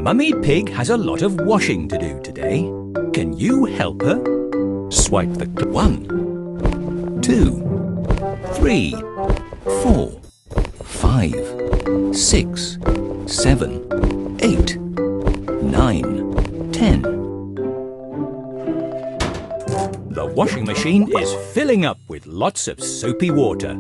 Mummy Pig has a lot of washing to do today. Can you help her? Swipe the 1, 2, 3, 4, 5, 6, 7, 8, 9, 10. The washing machine is filling up with lots of soapy water.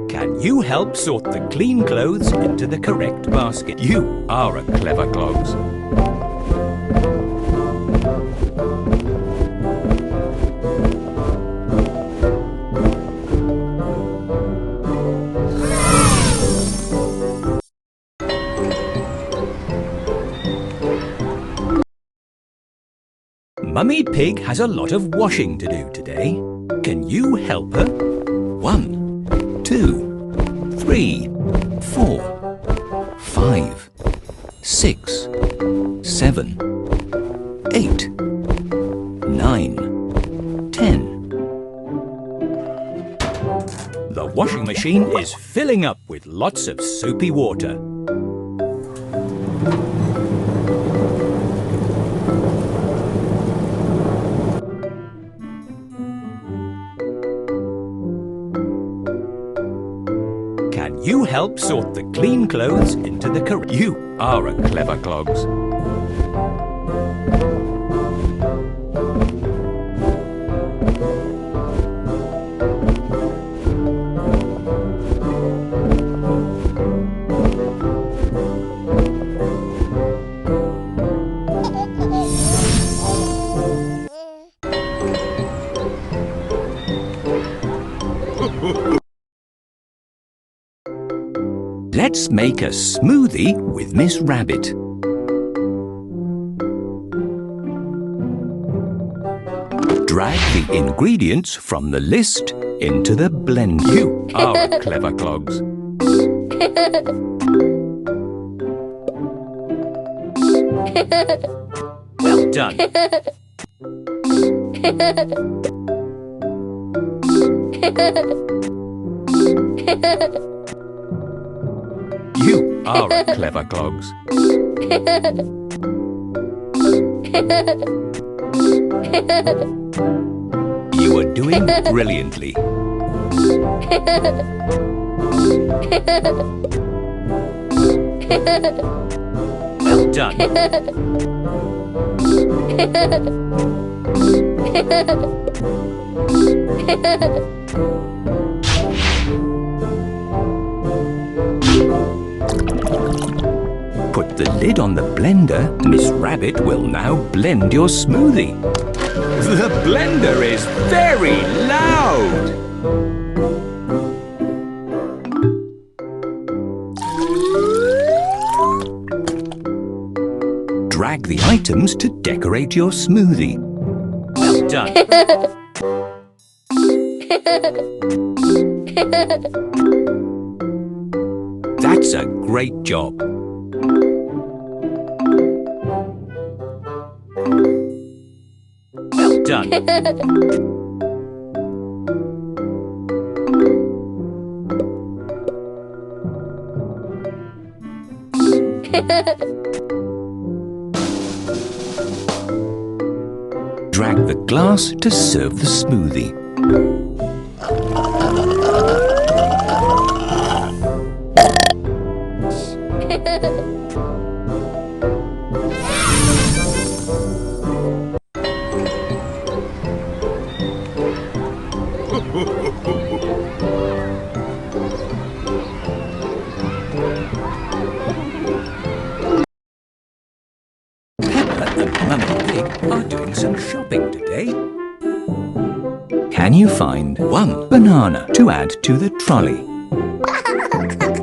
Can you help sort the clean clothes into the correct basket? You are a clever clogs. Mummy Pig has a lot of washing to do today. Can you help her? 1, 2, 3, 4, 5, 6, 7, 8, 9, 10. The washing machine is filling up with lots of soapy water. Can you help sort the clean clothes into the correct... You are a clever clogs. Let's make a smoothie with Miss Rabbit. Drag the ingredients from the list into the blender. You are a clever clogs. Well done. You are a clever clogs. You are doing brilliantly. Well done. Put the lid on the blender. Miss Rabbit will now blend your smoothie. The blender is very loud. Drag the items to decorate your smoothie. Well done. That's a great job. Well done. Drag the glass to serve the smoothie. Peppa and Mummy Pig are doing some shopping today. Can you find 1 banana to add to the trolley?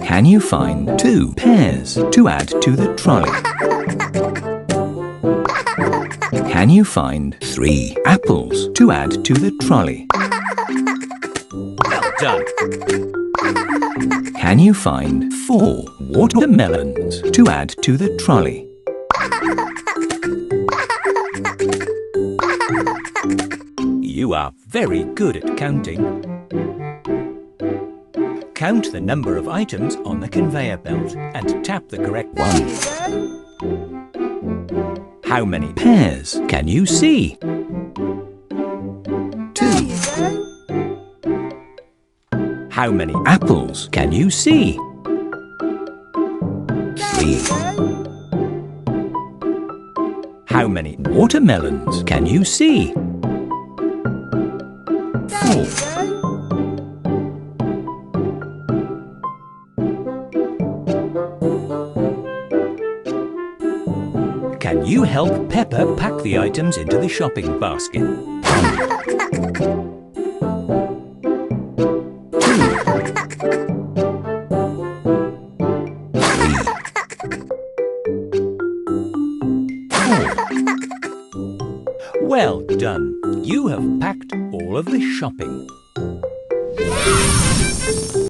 Can you find 2 pears to add to the trolley? Can you find 3 apples to add to the trolley? Well done. Can you find 4 watermelons to add to the trolley? You are very good at counting. Count the number of items on the conveyor belt and tap the correct one. How many pears can you see? 2. How many apples can you see? 3. How many watermelons can you see? 4. Can you help Peppa pack the items into the shopping basket? 2. Well done. You have packed all of the shopping.